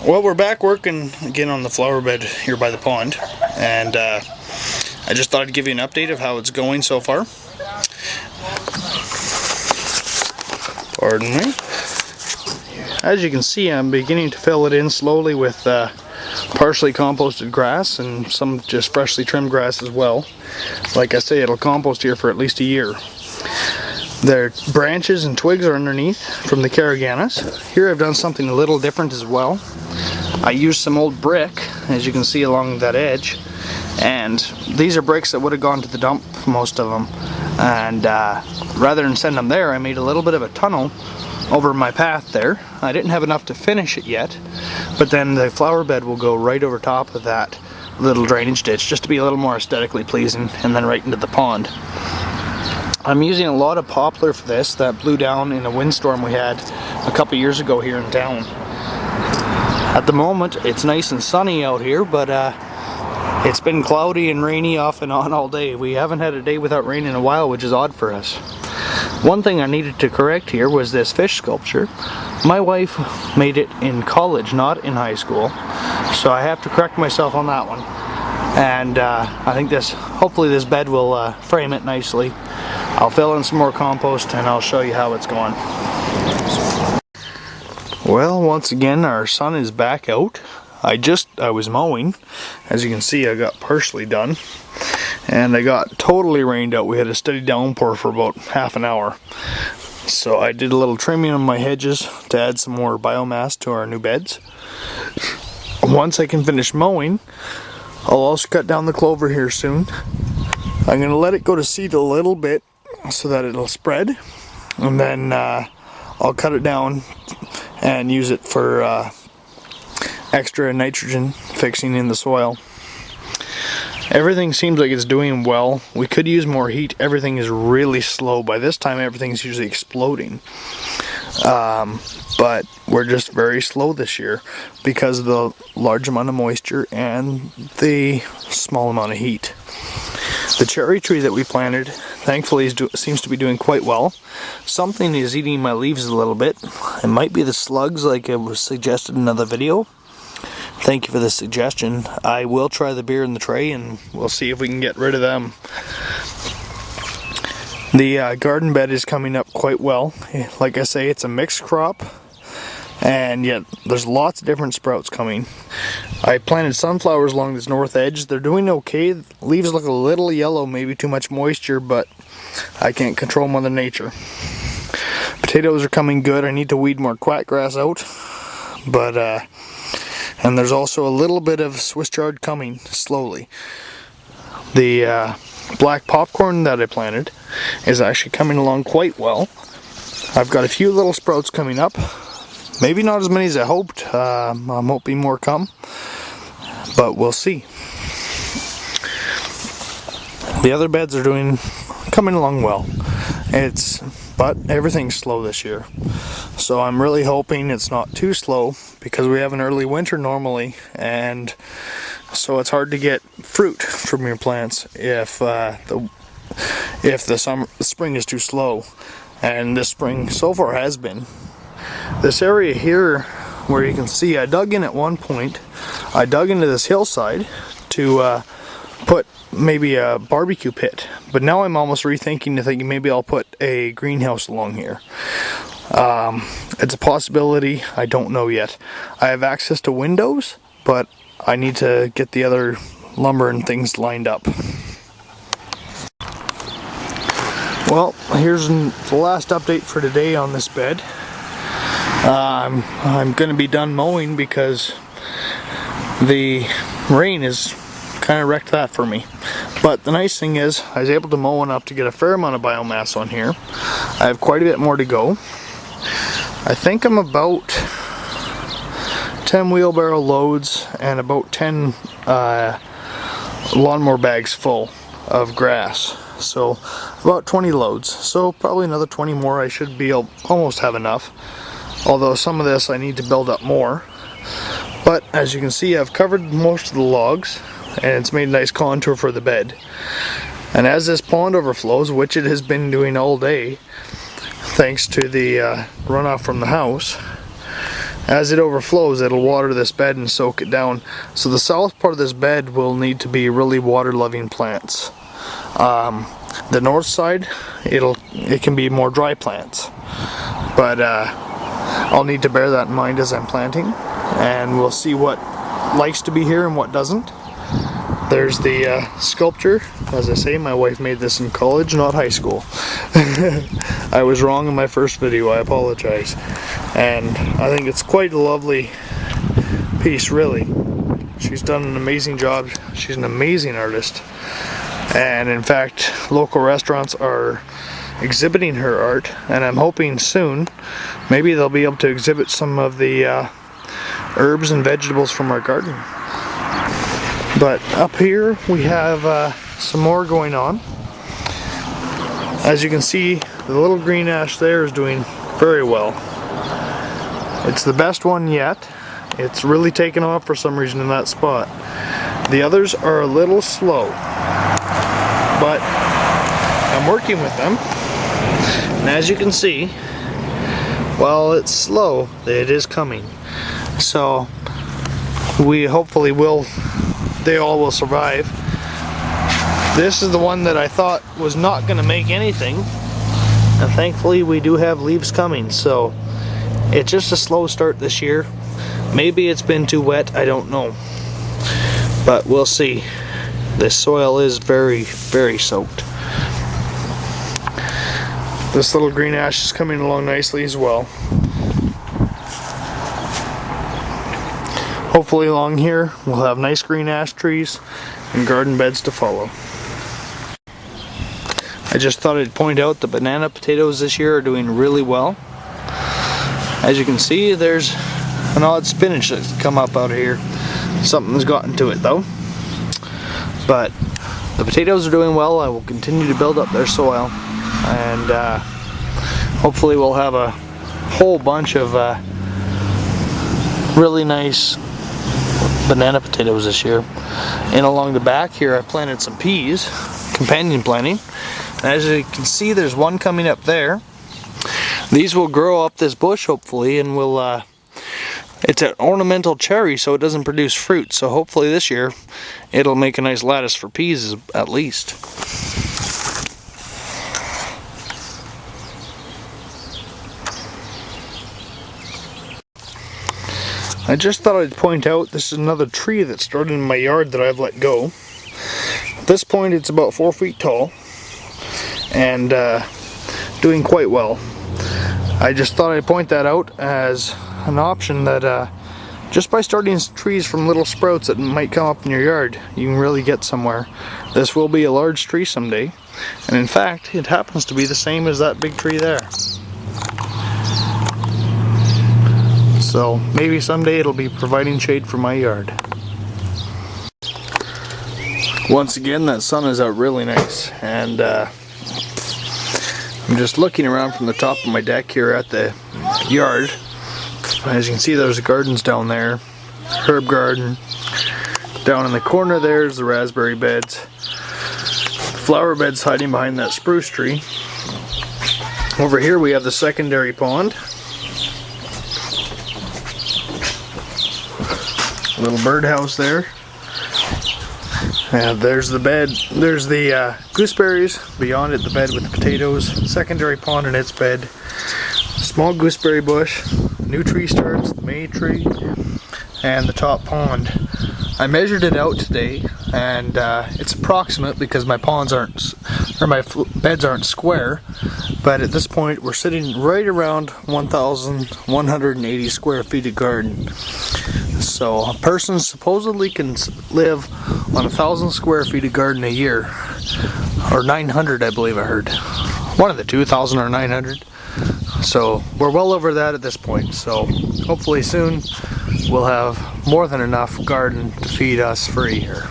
Well, we're back working again on the flower bed here by the pond, and I just thought I'd give you an update of how it's going so far. Pardon me. As you can see, I'm beginning to fill it in slowly with partially composted grass and some just freshly trimmed grass as well. Like I say, it'll compost here for at least a year. Their branches and twigs are underneath from the Caraganas. Here I've done something a little different as well. I used some old brick, as you can see along that edge, and these are bricks that would have gone to the dump, most of them. And rather than send them there, I made a little bit of a tunnel over my path there. I didn't have enough to finish it yet, but then the flower bed will go right over top of that little drainage ditch just to be a little more aesthetically pleasing, and then right into the pond. I'm using a lot of poplar for this that blew down in a windstorm we had a couple years ago here in town. At the moment it's nice and sunny out here, but it's been cloudy and rainy off and on all day. We haven't had a day without rain in a while, which is odd for us. One thing I needed to correct here was this fish sculpture. My wife made it in college, not in high school, so I have to correct myself on that one. And I think hopefully this bed will frame it nicely. I'll fill in some more compost and I'll show you how it's going. Well, once again our sun is back out. I was mowing. As you can see, I got partially done. And I got totally rained out. We had a steady downpour for about half an hour. So I did a little trimming on my hedges to add some more biomass to our new beds. Once I can finish mowing, I'll also cut down the clover here soon. I'm going to let it go to seed a little bit so that it'll spread, and then I'll cut it down and use it for extra nitrogen fixing in the soil. Everything seems like it's doing well. We could use more heat. Everything is really slow. By this time everything's usually exploding. But we're just very slow this year because of the large amount of moisture and the small amount of heat. The cherry tree that we planted, thankfully, seems to be doing quite well. Something is eating my leaves a little bit. It might be the slugs, like it was suggested in another video. Thank you for the suggestion. I will try the beer in the tray and we'll see if we can get rid of them. The garden bed is coming up quite well. Like I say, it's a mixed crop, and yet there's lots of different sprouts coming. I planted sunflowers along this north edge. They're doing okay. Leaves look a little yellow, maybe too much moisture, but I can't control Mother Nature. Potatoes are coming good. I need to weed more quackgrass out, but and there's also a little bit of Swiss chard coming slowly. The black popcorn that I planted is actually coming along quite well. I've got a few little sprouts coming up. Maybe not as many as I hoped. I'm hoping more come, but we'll see. The other beds are coming along well. But everything's slow this year. So I'm really hoping it's not too slow, because we have an early winter normally, and so it's hard to get fruit from your plants if the spring is too slow. And this spring so far has been. This area here, where you can see, I dug in at one point. I dug into this hillside to put maybe a barbecue pit, but now I'm almost rethinking to thinking maybe I'll put a greenhouse along here. It's a possibility. I don't know yet. I have access to windows, but I need to get the other lumber and things lined up. Well, here's the last update for today on this bed. I'm going to be done mowing because the rain has kind of wrecked that for me. But the nice thing is I was able to mow enough to get a fair amount of biomass on here. I have quite a bit more to go. I think I'm about 10 wheelbarrow loads and about 10 lawnmower bags full of grass. So about 20 loads. So probably another 20 more. I should be almost have enough. Although some of this I need to build up more. But as you can see, I've covered most of the logs, and it's made a nice contour for the bed. And as this pond overflows, which it has been doing all day, thanks to the runoff from the house, as it overflows, it'll water this bed and soak it down. So the south part of this bed will need to be really water-loving plants. The north side, it can be more dry plants. But I'll need to bear that in mind as I'm planting, and we'll see what likes to be here and what doesn't. There's the sculpture. As I say, my wife made this in college, not high school. I was wrong in my first video, I apologize. And I think it's quite a lovely piece, really. She's done an amazing job. She's an amazing artist. And in fact, local restaurants are exhibiting her art, and I'm hoping soon maybe they'll be able to exhibit some of the herbs and vegetables from our garden. But up here we have some more going on. As you can see, the little green ash there is doing very well. It's the best one yet. It's really taken off for some reason in that spot. The others are a little slow, but I'm working with them. And as you can see, while it's slow, it is coming. So we hopefully they all will survive. This is the one that I thought was not going to make anything, and thankfully we do have leaves coming. So it's just a slow start this year. Maybe it's been too wet, I don't know, but we'll see. This soil is very, very soaked. This little green ash is coming along nicely as well. Hopefully along here we'll have nice green ash trees and garden beds to follow. I just thought I'd point out the banana potatoes this year are doing really well. As you can see, there's an odd spinach that's come up out of here. Something's gotten to it though. But the potatoes are doing well. I will continue to build up their soil, and hopefully we'll have a whole bunch of really nice banana potatoes this year. And along the back here I planted some peas, companion planting. And as you can see, there's one coming up there. These will grow up this bush hopefully, and will it's an ornamental cherry, so it doesn't produce fruit. So hopefully this year it'll make a nice lattice for peas at least. I just thought I'd point out this is another tree that started in my yard that I've let go. At this point it's about 4 feet tall and doing quite well. I just thought I'd point that out as an option that just by starting trees from little sprouts that might come up in your yard, you can really get somewhere. This will be a large tree someday, and in fact it happens to be the same as that big tree there. So maybe someday it'll be providing shade for my yard. Once again, that sun is out really nice, and I'm just looking around from the top of my deck here at the yard. As you can see, there's gardens down there, herb garden. Down in the corner there's the raspberry beds. The flower beds hiding behind that spruce tree. Over here we have the secondary pond. A little birdhouse there. And there's the bed. There's the gooseberries. Beyond it, the bed with the potatoes. Secondary pond and its bed. Small gooseberry bush. New tree starts, the May tree, and the top pond. I measured it out today, and it's approximate because my ponds aren't, or my beds aren't square. But at this point, we're sitting right around 1,180 square feet of garden. So a person supposedly can live on 1,000 square feet of garden a year, or 900, I believe I heard. One of the two, 1,000 or 900. So we're well over that at this point. So hopefully soon we'll have more than enough garden to feed us for a year.